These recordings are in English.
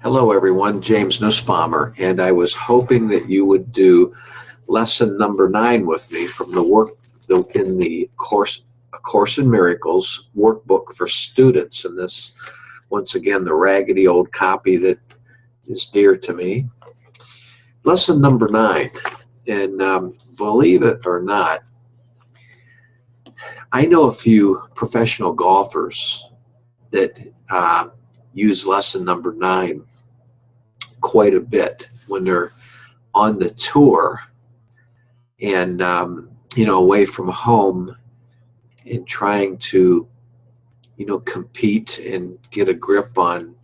Hello everyone, James Nussbaumer, and I was hoping that you would do lesson number 9 with me from in the course A Course in Miracles workbook for students, and this, once again, the raggedy old copy that is dear to me. Lesson number 9, and believe it or not, I know a few professional golfers that use lesson number 9 quite a bit when they're on the tour and away from home and trying to compete and get a grip on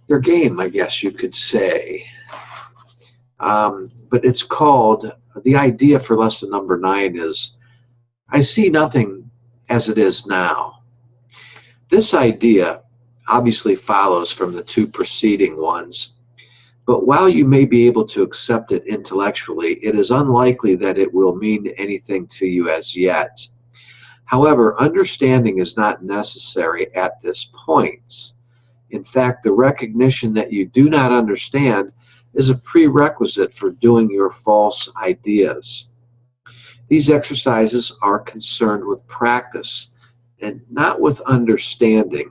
their game, I guess you could say. But it's called, the idea for lesson number 9 is, I see nothing as it is now. This idea obviously follows from the 2 preceding ones, but while you may be able to accept it intellectually, it is unlikely that it will mean anything to you as yet. However, understanding is not necessary at this point. In fact, the recognition that you do not understand is a prerequisite for doing your false ideas. These exercises are concerned with practice and not with understanding.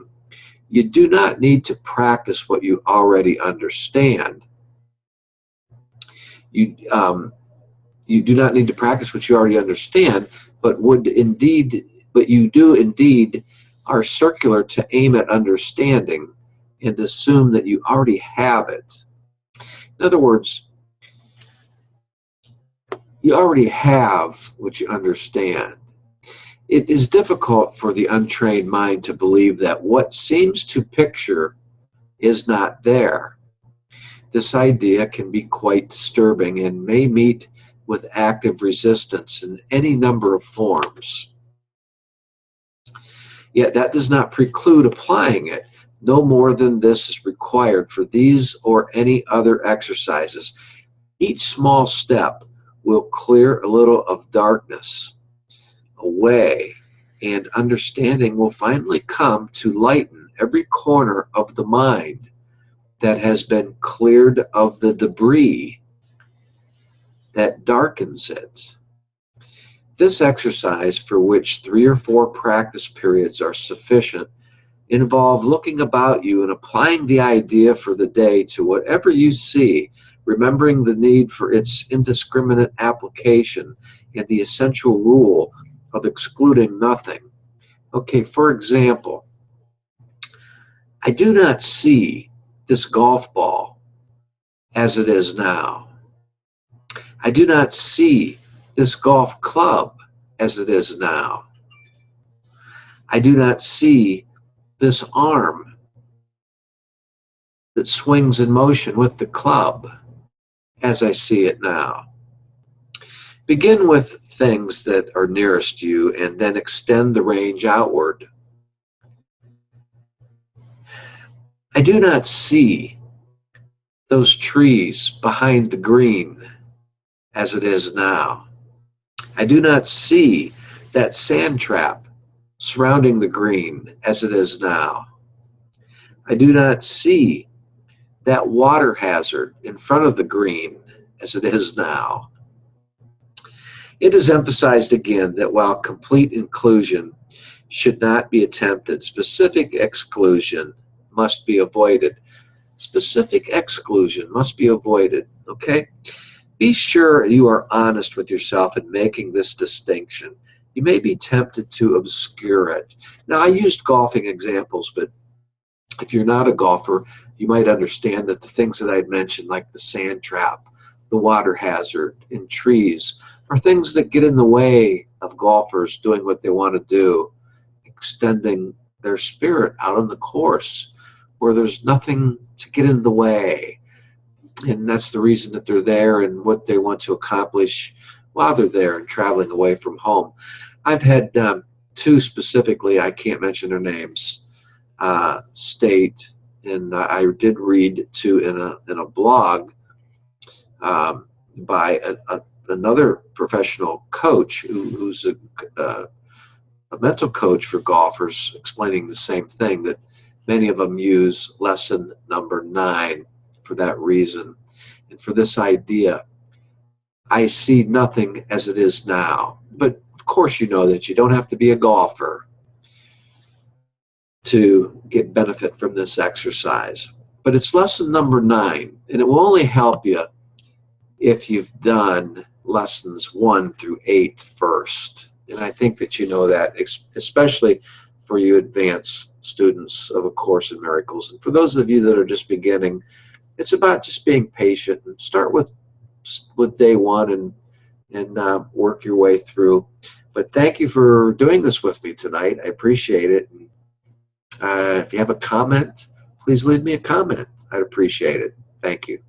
You do not need to practice what you already understand. You do not need to practice what you already understand, but you do indeed are circular to aim at understanding and assume that you already have it. In other words, you already have what you understand. It is difficult for the untrained mind to believe that what seems to picture is not there. This idea can be quite disturbing and may meet with active resistance in any number of forms. Yet that does not preclude applying it. No more than this is required for these or any other exercises. Each small step will clear a little of darkness away, and understanding will finally come to lighten every corner of the mind that has been cleared of the debris that darkens it. This exercise, for which 3 or 4 practice periods are sufficient, involve looking about you and applying the idea for the day to whatever you see, remembering the need for its indiscriminate application and the essential rule of excluding nothing. Okay, for example, I do not see this golf ball as it is now. I do not see this golf club as it is now. I do not see this arm that swings in motion with the club as I see it now. Begin with things that are nearest you and then extend the range outward. I do not see those trees behind the green as it is now. I do not see that sand trap surrounding the green as it is now. I do not see that water hazard in front of the green as it is now. It is emphasized again that while complete inclusion should not be attempted, specific exclusion must be avoided. Specific exclusion must be avoided, okay? Be sure you are honest with yourself in making this distinction. You may be tempted to obscure it. Now, I used golfing examples, but if you're not a golfer, you might understand that the things that I'd mentioned, like the sand trap, the water hazard, and trees, are things that get in the way of golfers doing what they want to do, extending their spirit out on the course where there's nothing to get in the way. And that's the reason that they're there and what they want to accomplish while they're there and traveling away from home. I've had 2 specifically, I can't mention their names, state, and I did read 2 in a blog by another professional coach who's a mental coach for golfers, explaining the same thing, that Many of them use lesson number 9 for that reason. And for this idea, I see nothing as it is now. But of course, you know that you don't have to be a golfer to get benefit from this exercise. But it's lesson number 9, and it will only help you if you've done lessons 1 through 8 first. And I think that you know that, especially for you advanced students of A Course in Miracles. And for those of you that are just beginning, it's about just being patient and start with day 1 and work your way through. But thank you for doing this with me tonight. I appreciate it. If you have a comment, please leave me a comment. I'd appreciate it. Thank you.